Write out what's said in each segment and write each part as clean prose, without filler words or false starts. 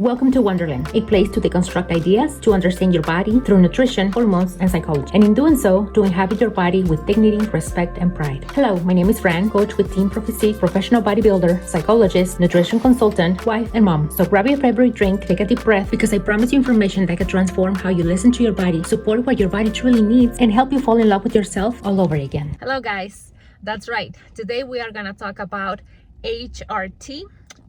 Welcome to Wonderland, a place to deconstruct ideas to understand your body through nutrition, hormones, and psychology. And in doing so, to inhabit your body with dignity, respect, and pride. Hello, my name is Fran, coach with Team Pro Physique, professional bodybuilder, psychologist, nutrition consultant, wife, and mom. So grab your favorite drink, take a deep breath, because I promise you information that can transform how you listen to your body, support what your body truly needs, and help you fall in love with yourself all over again. Hello guys, that's right. Today we are gonna talk about HRT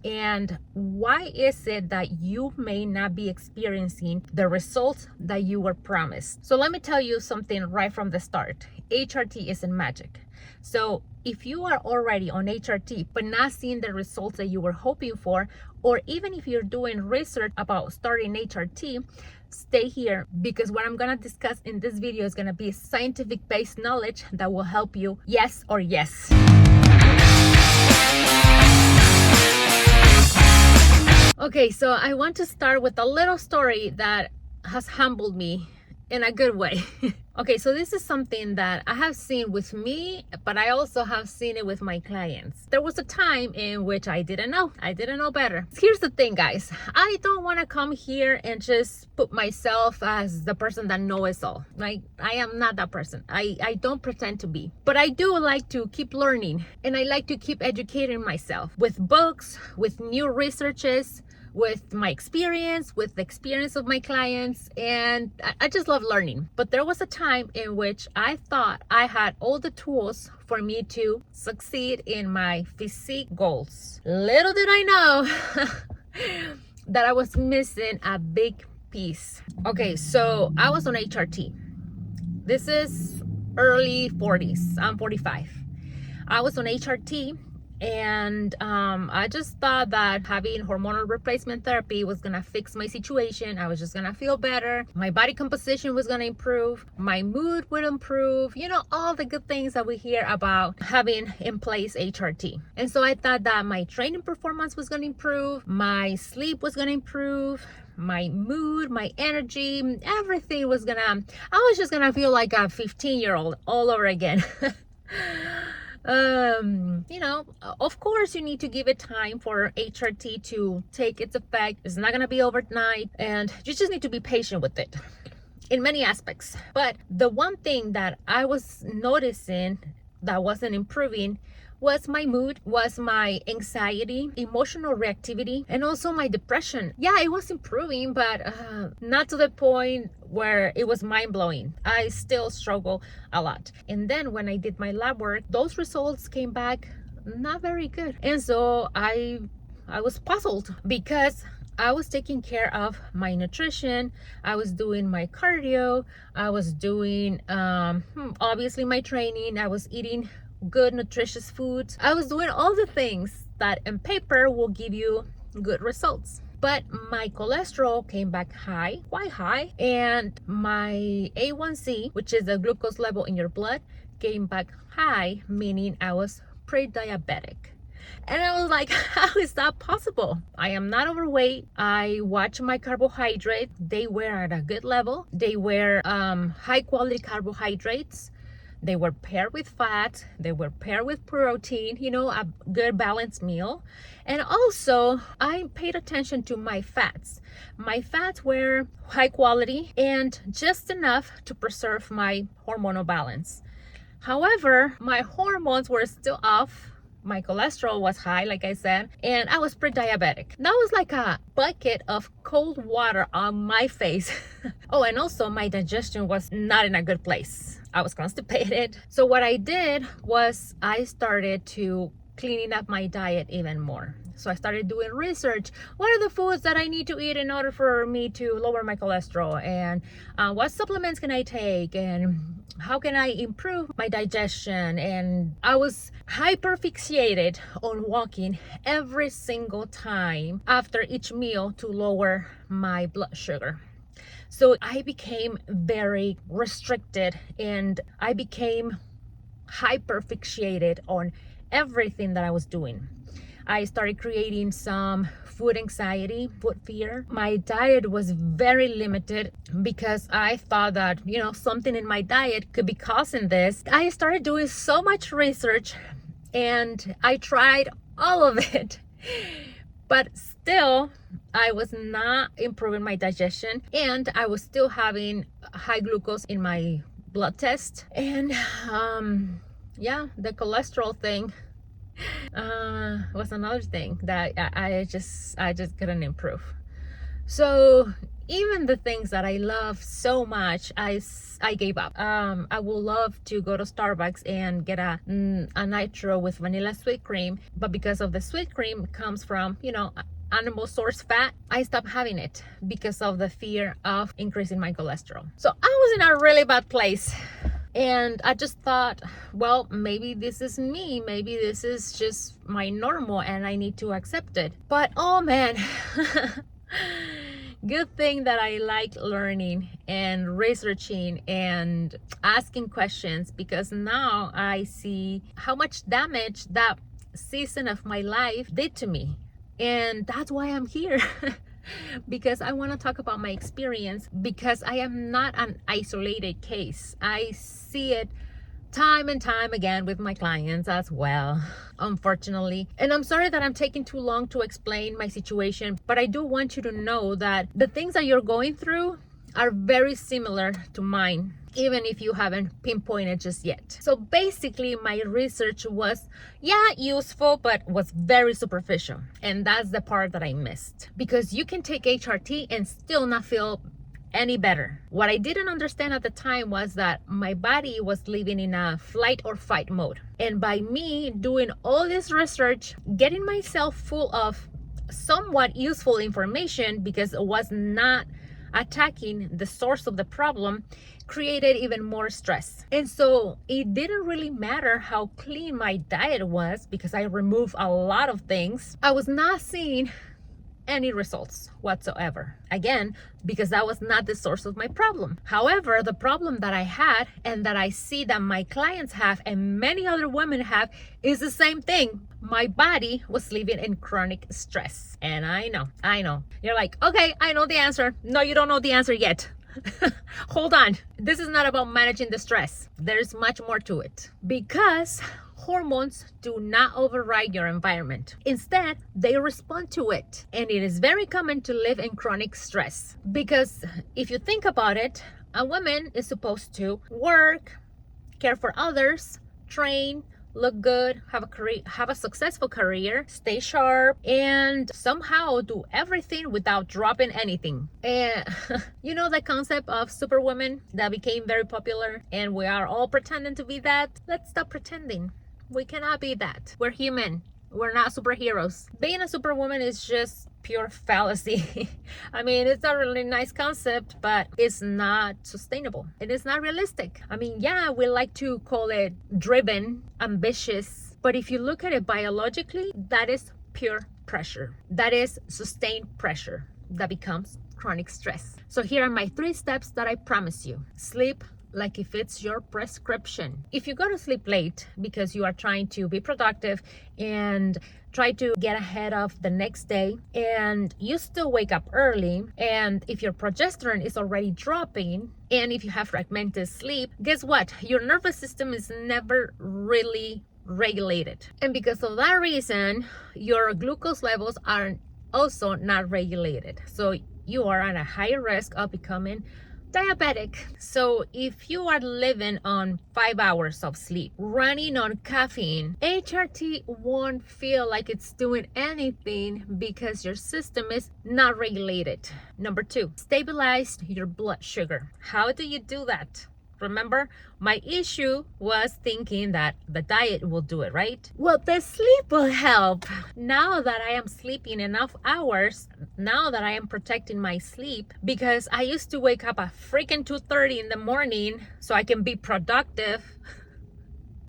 and why is it that you may not be experiencing the results that you were promised. So let me tell you something right from the start. HRT isn't magic. So if you are already on HRT but not seeing the results that you were hoping for, or even if you're doing research about starting HRT, stay here, because what I'm gonna discuss in this video is gonna be scientific based knowledge that will help you, yes or yes. Okay, so I want to start with a little story that has humbled me in a good way. Okay, so this is something that I have seen with me, but I also have seen it with my clients. There was a time in which I didn't know better. Here's the thing, guys. I don't want to come here and just put myself as the person that knows all. Like, I am not that person. I don't pretend to be. But I do like to keep learning, and I like to keep educating myself with books, with new researches, with my experience, with the experience of my clients, and I just love learning. But there was a time in which I thought I had all the tools for me to succeed in my physique goals. Little did I know that I was missing a big piece. Okay, so I was on HRT. This is early 40s. I'm 45. I was on HRT. And I just thought that having hormonal replacement therapy was gonna fix my situation. I was just gonna feel better. My body composition was gonna improve. My mood would improve. You know, all the good things that we hear about having in place HRT. And so I thought that my training performance was gonna improve. My sleep was gonna improve. My mood, my energy, everything was I was just gonna feel like a 15-year-old all over again. You know, of course you need to give it time for HRT to take its effect. It's not gonna be overnight, and you just need to be patient with it in many aspects. But the one thing that I was noticing that wasn't improving was my mood, was my anxiety, emotional reactivity, and also my depression. Yeah, it was improving, but not to the point where it was mind-blowing. I still struggle a lot. And then when I did my lab work, those results came back not very good. And so I was puzzled, because I was taking care of my nutrition, I was doing my cardio, I was doing obviously my training, I was eating good nutritious foods. I was doing all the things that in paper will give you good results. But my cholesterol came back high, quite high, and my A1C, which is the glucose level in your blood, came back high, meaning I was pre-diabetic. And I was like, how is that possible? I am not overweight. I watch my carbohydrates. They were at a good level. They were high quality carbohydrates. They were paired with fat, they were paired with protein, you know, a good balanced meal. And also, I paid attention to my fats. My fats were high quality and just enough to preserve my hormonal balance. However, my hormones were still off. My cholesterol was high, like I said, and I was pre-diabetic. That was like a bucket of cold water on my face. Oh, and also my digestion was not in a good place. I was constipated. So what I did was I started to cleaning up my diet even more. So I started doing research. What are the foods that I need to eat in order for me to lower my cholesterol? And what supplements can I take? And how can I improve my digestion? And I was hyper fixated on walking every single time after each meal to lower my blood sugar. So I became very restricted, and I became hyper fixated on everything that I was doing. I started creating some food anxiety, food fear. My diet was very limited because I thought that, you know, something in my diet could be causing this. I started doing so much research and I tried all of it. But still, I was not improving my digestion, and I was still having high glucose in my blood test. And yeah, the cholesterol thing was another thing that I just couldn't improve. So even the things that I love so much, I gave up. I would love to go to Starbucks and get a nitro with vanilla sweet cream, but because of the sweet cream comes from, animal source fat, I stopped having it because of the fear of increasing my cholesterol. So I was in a really bad place. And I just thought, well, maybe this is me. Maybe this is just my normal and I need to accept it. But oh man, good thing that I like learning and researching and asking questions, because now I see how much damage that season of my life did to me. And that's why I'm here. Because I want to talk about my experience, because I am not an isolated case. I see it time and time again with my clients as well, unfortunately. And I'm sorry that I'm taking too long to explain my situation, but I do want you to know that the things that you're going through are very similar to mine, even if you haven't pinpointed just yet. So basically my research was, useful, but was very superficial. And that's the part that I missed, because you can take HRT and still not feel any better. What I didn't understand at the time was that my body was living in a flight or fight mode. And by me doing all this research, getting myself full of somewhat useful information, because it was not attacking the source of the problem, created even more stress. And so it didn't really matter how clean my diet was, because I removed a lot of things. I was not seeing any results whatsoever. Again, because that was not the source of my problem. However, the problem that I had, and that I see that my clients have and many other women have, is the same thing. My body was living in chronic stress. And I know. You're like, okay, I know the answer. No, you don't know the answer yet. Hold on. This is not about managing the stress. There's much more to it. Because hormones do not override your environment. Instead, they respond to it. And it is very common to live in chronic stress. Because if you think about it, a woman is supposed to work, care for others, train, look good, have a career, have a successful career, stay sharp, and somehow do everything without dropping anything. And you know the concept of superwoman that became very popular, and we are all pretending to be that? Let's stop pretending. We cannot be that. We're human. We're not superheroes. Being a superwoman is just pure fallacy. I mean, it's a really nice concept, but it's not sustainable. It is not realistic. I mean, yeah, we like to call it driven, ambitious, but if you look at it biologically, that is pure pressure. That is sustained pressure that becomes chronic stress. So here are my 3 steps that I promise you. Sleep like if it's your prescription. If you go to sleep late because you are trying to be productive and try to get ahead of the next day, and you still wake up early, and if your progesterone is already dropping, and if you have fragmented sleep, guess what? Your nervous system is never really regulated. And because of that reason, your glucose levels are also not regulated. So you are at a higher risk of becoming diabetic. So if you are living on 5 hours of sleep, running on caffeine, HRT won't feel like it's doing anything because your system is not regulated. Number 2, stabilize your blood sugar. How do you do that? Remember, my issue was thinking that the diet will do it, right? Well, the sleep will help. Now that I am sleeping enough hours, now that I am protecting my sleep, because I used to wake up at freaking 2:30 in the morning so I can be productive,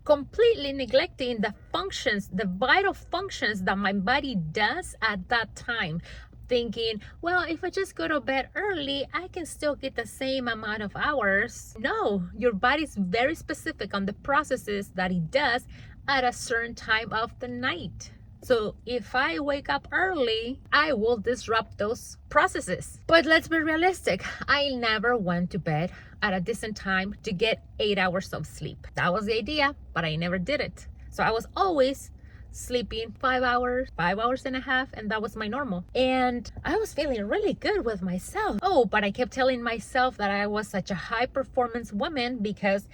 completely neglecting the functions, the vital functions that my body does at that time. Thinking, well, if I just go to bed early, I can still get the same amount of hours. No, your body's very specific on the processes that it does at a certain time of the night. So if I wake up early, I will disrupt those processes. But let's be realistic. I never went to bed at a decent time to get 8 hours of sleep. That was the idea, but I never did it. So I was always sleeping 5 hours, 5 hours and a half, and that was my normal. And I was feeling really good with myself. Oh, but I kept telling myself that I was such a high performance woman because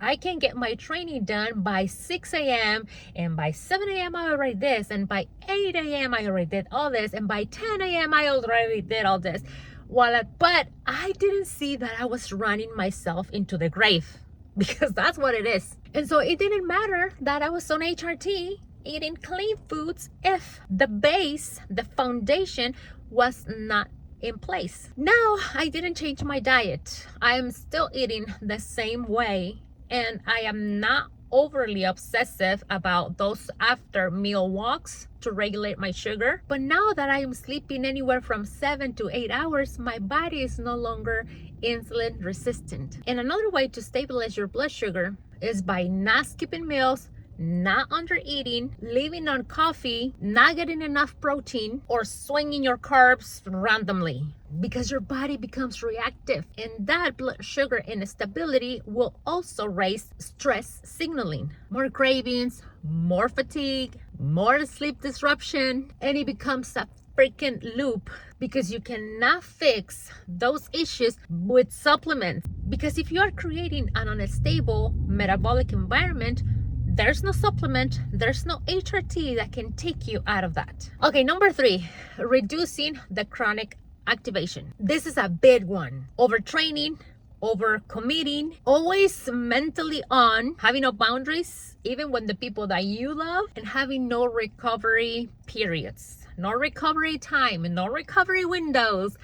I can get my training done by 6 a.m. and by 7 a.m. I already did this, and by 8 a.m. I already did all this, and by 10 a.m. I already did all this. But I didn't see that I was running myself into the grave, because that's what it is. And so it didn't matter that I was on HRT eating clean foods if the base, the foundation was not in place. Now, I didn't change my diet. I am still eating the same way, and I am not overly obsessive about those after meal walks to regulate my sugar. But now that I am sleeping anywhere from 7 to 8 hours, my body is no longer insulin resistant. And another way to stabilize your blood sugar is by not skipping meals, not under eating, living on coffee, not getting enough protein, or swinging your carbs randomly, because your body becomes reactive, and that blood sugar instability will also raise stress signaling, more cravings, more fatigue, more sleep disruption, and it becomes a freaking loop, because you cannot fix those issues with supplements. Because if you are creating an unstable metabolic environment, there's no supplement, there's no HRT that can take you out of that. Okay, number 3, reducing the chronic activation. This is a big one. Overtraining, overcommitting, always mentally on, having no boundaries, even when the people that you love, and having no recovery periods, no recovery time, and no recovery windows.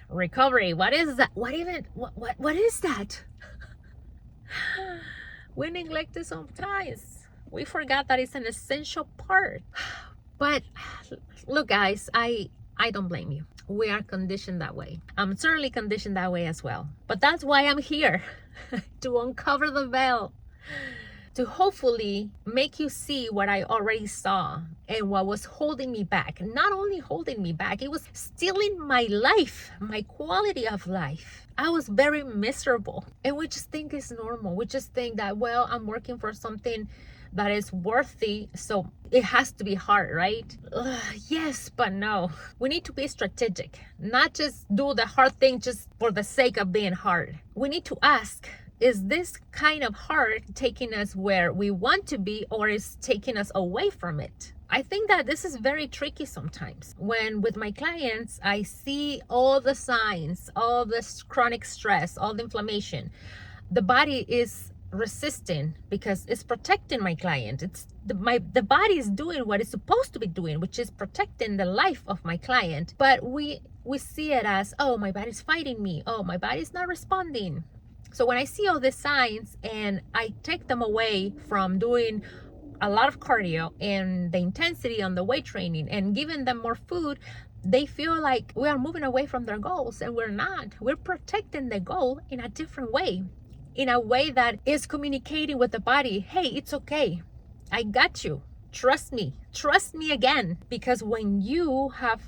Recovery, what is that? What is that? We neglect it sometimes. We forgot that it's an essential part. But look, guys, I don't blame you. We are conditioned that way. I'm certainly conditioned that way as well. But that's why I'm here, to uncover the veil, to hopefully make you see what I already saw and what was holding me back. Not only holding me back, it was stealing my life, my quality of life. I was very miserable. And we just think it's normal. We just think that, well, I'm working for something that is worthy, so it has to be hard, right? Yes, but no. We need to be strategic, not just do the hard thing just for the sake of being hard. We need to ask, is this kind of hard taking us where we want to be, or is taking us away from it? I think that this is very tricky sometimes. When with my clients, I see all the signs, all this chronic stress, all the inflammation. The body is resisting because it's protecting my client. It's the body is doing what it's supposed to be doing, which is protecting the life of my client. But we see it as, oh, my body's fighting me. Oh, my body's not responding. So when I see all these signs and I take them away from doing a lot of cardio and the intensity on the weight training and giving them more food, they feel like we are moving away from their goals, and we're not. We're protecting the goal in a different way, in a way that is communicating with the body, hey, it's okay. I got you. Trust me again. Because when you have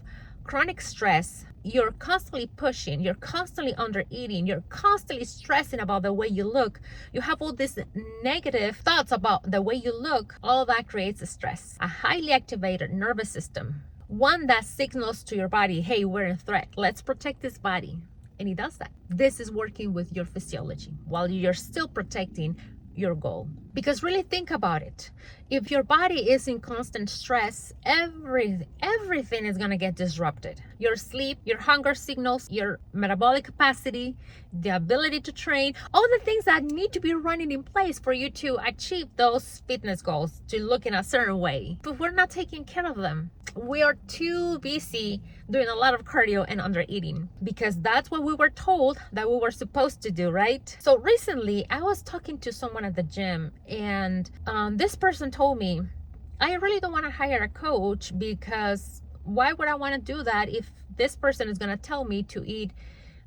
chronic stress, you're constantly pushing, you're constantly under eating, you're constantly stressing about the way you look, you have all these negative thoughts about the way you look, all that creates stress. A highly activated nervous system, one that signals to your body, hey, we're in threat, let's protect this body. And it does that. This is working with your physiology while you're still protecting your goal. Because really think about it. If your body is in constant stress, everything is going to get disrupted. Your sleep, your hunger signals, your metabolic capacity, the ability to train, all the things that need to be running in place for you to achieve those fitness goals, to look in a certain way. But we're not taking care of them. We are too busy doing a lot of cardio and under eating, because that's what we were told that we were supposed to do, right? So recently I was talking to someone at the gym, and this person told me, I really don't want to hire a coach, because why would I want to do that if this person is going to tell me to eat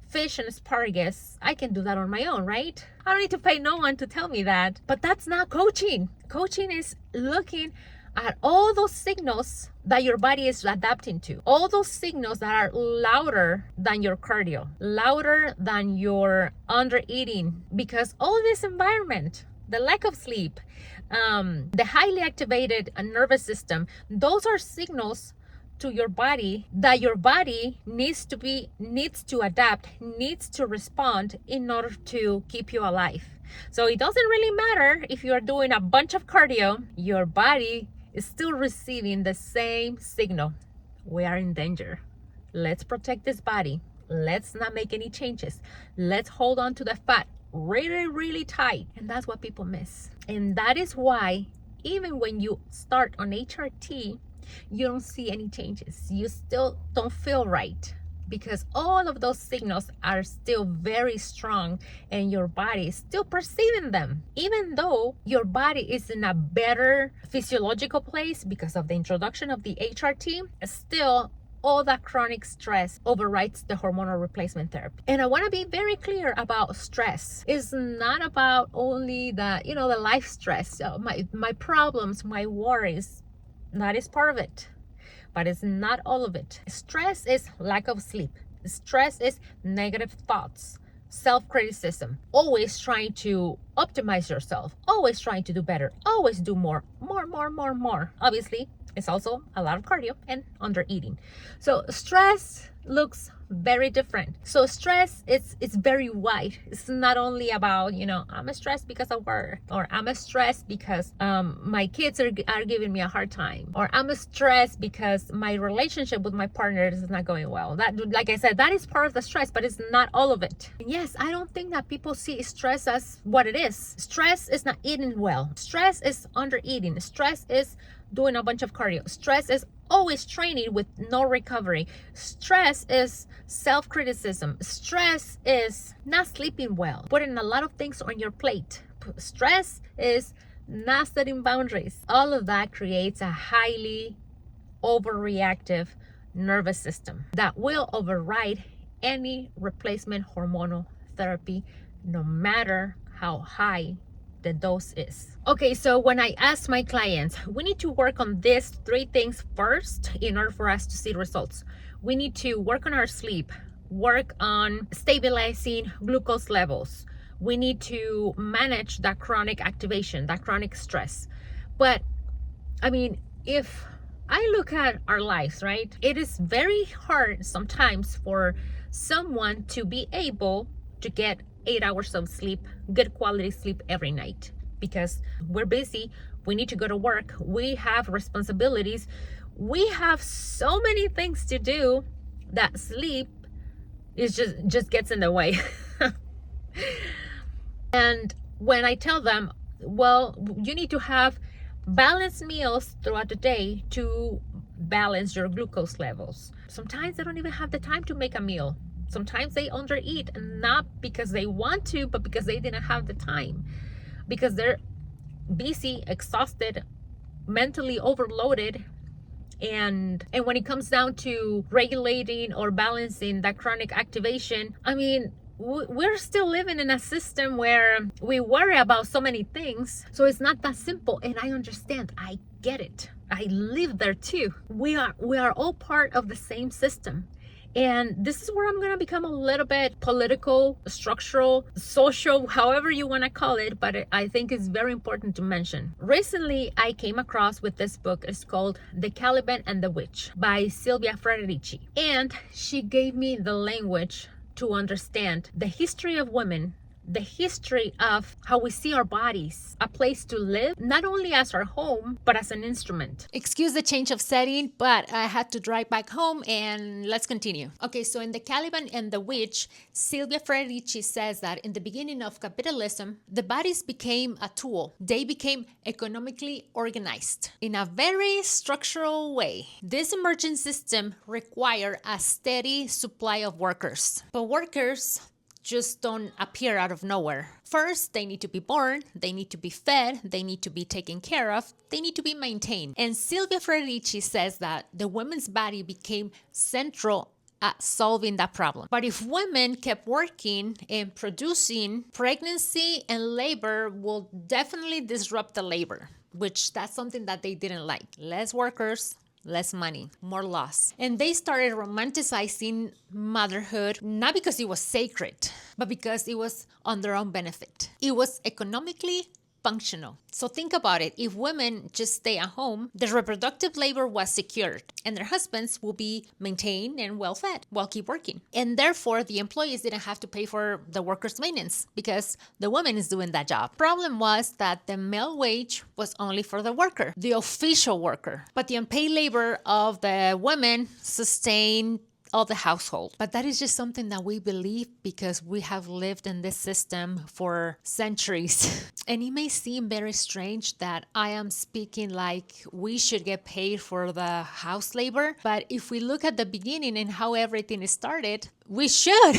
fish and asparagus? I can do that on my own, right? I don't need to pay no one to tell me that. But that's not coaching. Coaching is looking at all those signals that your body is adapting to, all those signals that are louder than your cardio, louder than your under eating, because all this environment the lack of sleep, the highly activated nervous system, those are signals to your body that your body needs to adapt, needs to respond in order to keep you alive. So it doesn't really matter if you're doing a bunch of cardio, your body is still receiving the same signal. We are in danger. Let's protect this body. Let's not make any changes. Let's hold on to the fat really, really tight. And that's what people miss. And that is why even when you start on HRT, you don't see any changes. You still don't feel right because all of those signals are still very strong and your body is still perceiving them. Even though your body is in a better physiological place because of the introduction of the HRT, still all that chronic stress overrides the hormonal replacement therapy. And I want to be very clear about stress. It's not about only the life stress, my problems, my worries. That is part of it, but it's not all of it. Stress is lack of sleep. Stress is negative thoughts, self-criticism, always trying to optimize yourself, always trying to do better, always do more. Obviously, it's also a lot of cardio and under eating. So stress looks very different. So stress it's very wide. It's not only about I'm stressed because of work, or I'm stressed because my kids are giving me a hard time, or I'm stressed because my relationship with my partner is not going well. That, like I said, that is part of the stress, but it's not all of it. Yes, I don't think that people see stress as what it is. Stress is not eating well. Stress is under eating. Stress is doing a bunch of cardio. Stress is always training with no recovery. Stress is self-criticism. Stress is not sleeping well, putting a lot of things on your plate. Stress is not setting boundaries. All of that creates a highly overreactive nervous system that will override any replacement hormonal therapy, no matter how high the dose is. Okay, so when I ask my clients, we need to work on these 3 things first in order for us to see results. We need to work on our sleep, work on stabilizing glucose levels. We need to manage that chronic activation, that chronic stress. But I mean, if I look at our lives, right, it is very hard sometimes for someone to be able to get 8 hours of sleep, good quality sleep every night, because we're busy. We need to go to work. We have responsibilities. We have so many things to do that sleep is just gets in the way. And when I tell them, well, you need to have balanced meals throughout the day to balance your glucose levels. Sometimes they don't even have the time to make a meal. Sometimes they undereat, not because they want to, but because they didn't have the time, because they're busy, exhausted, mentally overloaded. And when it comes down to regulating or balancing that chronic activation, I mean, we're still living in a system where we worry about so many things. So it's not that simple. And I understand. I get it. I live there too. We are all part of the same system. And this is where I'm going to become a little bit political, structural, social, however you want to call it, but I think it's very important to mention. Recently, I came across with this book. It's called The Caliban and the Witch by Silvia Frederici. And she gave me the language to understand the history of women, the history of how we see our bodies, a place to live, not only as our home, but as an instrument. Excuse the change of setting, but I had to drive back home, and let's continue. Okay, so in The Caliban and the Witch, Silvia Frederici says that in the beginning of capitalism, the bodies became a tool. They became economically organized in a very structural way. This emergent system required a steady supply of workers. But workers just don't appear out of nowhere. First, they need to be born, they need to be fed, they need to be taken care of, they need to be maintained. And Silvia Frederici says that the woman's body became central at solving that problem. But if women kept working and producing, pregnancy and labor will definitely disrupt the labor, which that's something that they didn't like. Less workers, less money, more loss. And they started romanticizing motherhood, not because it was sacred, but because it was on their own benefit. It was economically functional. So think about it. If women just stay at home, their reproductive labor was secured and their husbands will be maintained and well fed while keep working. And therefore, the employees didn't have to pay for the workers' maintenance because the woman is doing that job. Problem was that the male wage was only for the worker, the official worker. But the unpaid labor of the women sustained of the household. But that is just something that we believe because we have lived in this system for centuries. And it may seem very strange that I am speaking like we should get paid for the house labor. But if we look at the beginning and how everything started, we should.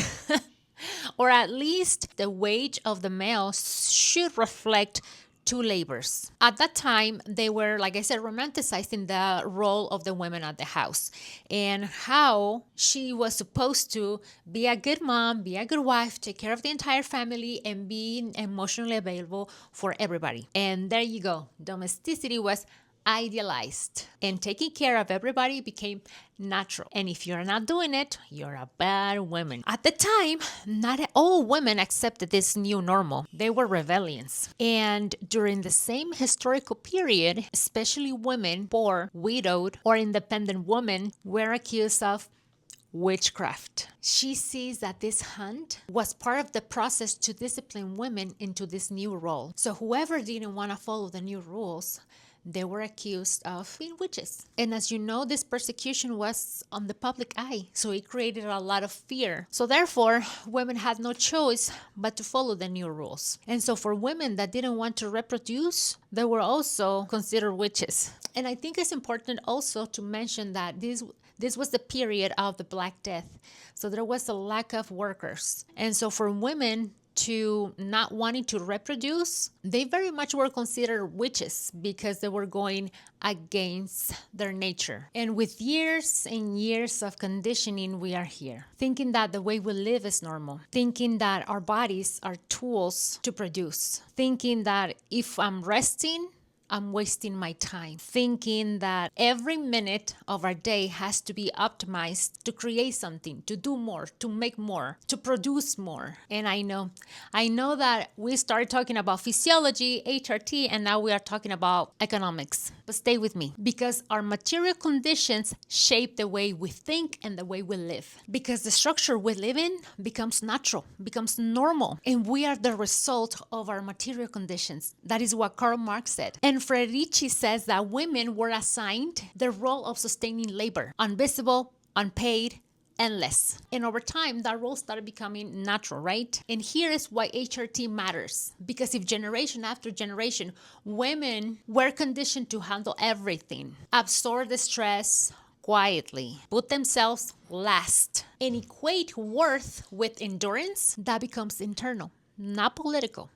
Or at least the wage of the male should reflect two labors. At that time, they were, like I said, romanticizing the role of the women at the house and how she was supposed to be a good mom, be a good wife, take care of the entire family, and be emotionally available for everybody. And there you go. Domesticity was idealized and taking care of everybody became natural. And if you're not doing it, you're a bad woman. At the time, not all women accepted this new normal. They were rebellions. And during the same historical period, especially women, poor, widowed, or independent women were accused of witchcraft. She sees that this hunt was part of the process to discipline women into this new role. So whoever didn't want to follow the new rules, they were accused of being witches. And as you know, this persecution was on the public eye, so it created a lot of fear. So therefore, women had no choice but to follow the new rules. And so for women that didn't want to reproduce, they were also considered witches. And I think it's important also to mention that this was the period of the Black Death. So there was a lack of workers. And so for women to not wanting to reproduce, they very much were considered witches because they were going against their nature. And with years and years of conditioning, we are here, thinking that the way we live is normal, thinking that our bodies are tools to produce, thinking that if I'm resting, I'm wasting my time, thinking that every minute of our day has to be optimized to create something, to do more, to make more, to produce more. And I know that we started talking about physiology, HRT, and now we are talking about economics. But stay with me, because our material conditions shape the way we think and the way we live. Because the structure we live in becomes natural, becomes normal, and we are the result of our material conditions. That is what Karl Marx said. And Frederici says that women were assigned the role of sustaining labor, invisible, unpaid, endless. And over time, that role started becoming natural, right? And here is why HRT matters. Because if generation after generation, women were conditioned to handle everything, absorb the stress quietly, put themselves last, and equate worth with endurance, that becomes internal, not political.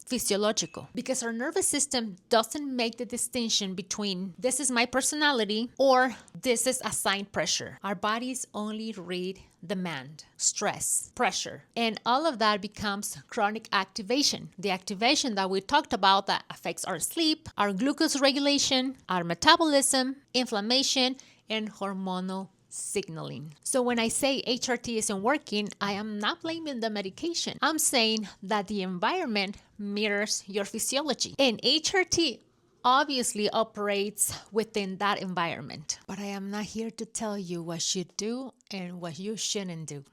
Physiological, because our nervous system doesn't make the distinction between this is my personality or this is assigned pressure. Our bodies only read demand, stress, pressure, and all of that becomes chronic activation. The activation that we talked about that affects our sleep, our glucose regulation, our metabolism, inflammation, and hormonal signaling. So when I say HRT isn't working, I am not blaming the medication. I'm saying that the environment mirrors your physiology. And HRT obviously operates within that environment. But I am not here to tell you what you do and what you shouldn't do.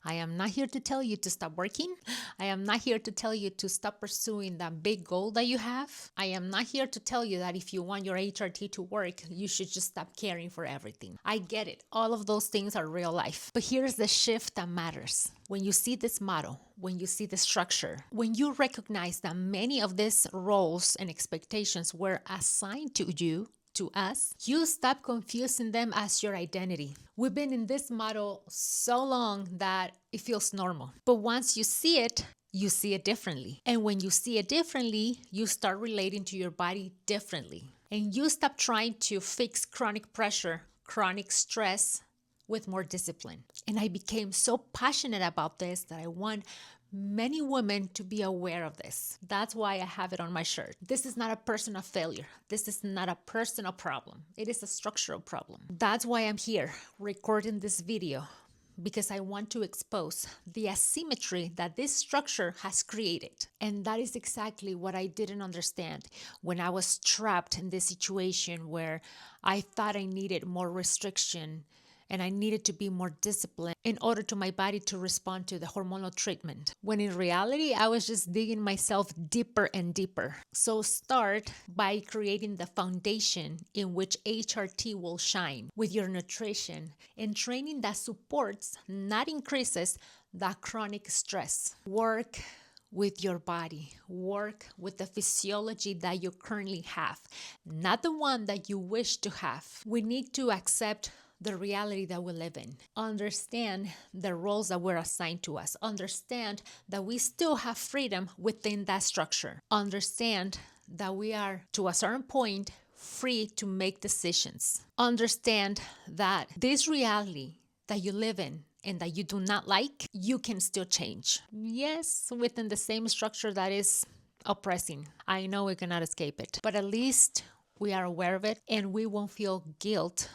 I am not here to tell you to stop working. I am not here to tell you to stop pursuing that big goal that you have. I am not here to tell you that if you want your HRT to work, you should just stop caring for everything. I get it. All of those things are real life. But here's the shift that matters. When you see this model, when you see the structure, when you recognize that many of these roles and expectations were assigned to you, to us, you stop confusing them as your identity. We've been in this model so long that it feels normal. But once you see it differently. And when you see it differently, you start relating to your body differently. And you stop trying to fix chronic pressure, chronic stress with more discipline. And I became so passionate about this that I want many women to be aware of this. That's why I have it on my shirt. This is not a personal failure. This is not a personal problem. It is a structural problem. That's why I'm here recording this video, because I want to expose the asymmetry that this structure has created. And that is exactly what I didn't understand when I was trapped in this situation where I thought I needed more restriction and I needed to be more disciplined in order to my body to respond to the hormonal treatment. When in reality, I was just digging myself deeper and deeper. So start by creating the foundation in which HRT will shine with your nutrition and training that supports, not increases, that chronic stress. Work with your body. Work with the physiology that you currently have, not the one that you wish to have. We need to accept the reality that we live in. Understand the roles that were assigned to us. Understand that we still have freedom within that structure. Understand that we are, to a certain point, free to make decisions. Understand that this reality that you live in and that you do not like, you can still change. Yes, within the same structure that is oppressing. I know we cannot escape it, but at least we are aware of it and we won't feel guilt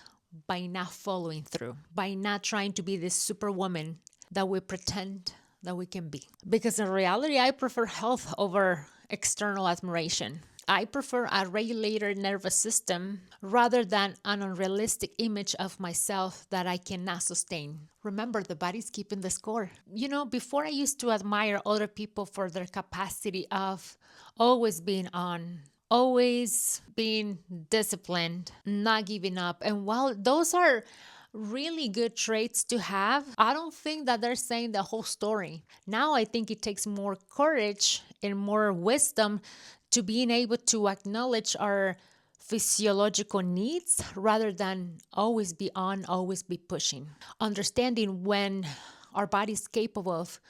by not following through, by not trying to be this superwoman that we pretend that we can be. Because in reality, I prefer health over external admiration. I prefer a regulated nervous system rather than an unrealistic image of myself that I cannot sustain. Remember, the body's keeping the score. You know, before I used to admire other people for their capacity of always being on, always being disciplined, not giving up. And while those are really good traits to have, I don't think that they're saying the whole story. Now I think it takes more courage and more wisdom to being able to acknowledge our physiological needs rather than always be on, always be pushing. Understanding when our body is capable of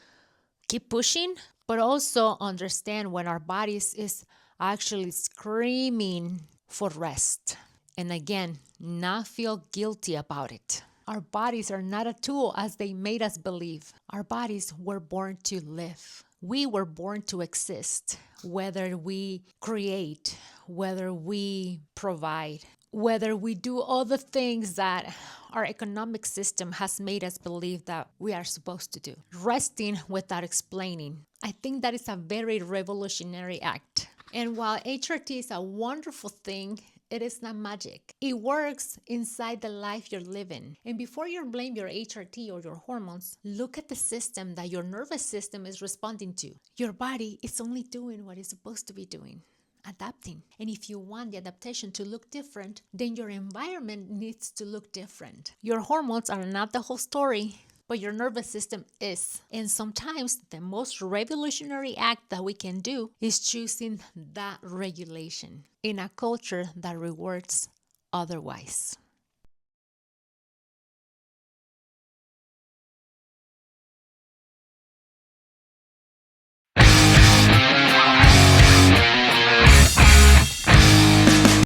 keep pushing, but also understand when our bodies is actually screaming for rest. And again, not feel guilty about it. Our bodies are not a tool as they made us believe. Our bodies were born to live. We were born to exist, whether we create, whether we provide, whether we do all the things that our economic system has made us believe that we are supposed to do. Resting without explaining. I think that is a very revolutionary act. And while HRT is a wonderful thing, it is not magic. It works inside the life you're living. And before you blame your HRT or your hormones, look at the system that your nervous system is responding to. Your body is only doing what it's supposed to be doing, adapting. And if you want the adaptation to look different, then your environment needs to look different. Your hormones are not the whole story, but your nervous system is. And sometimes the most revolutionary act that we can do is choosing that regulation in a culture that rewards otherwise.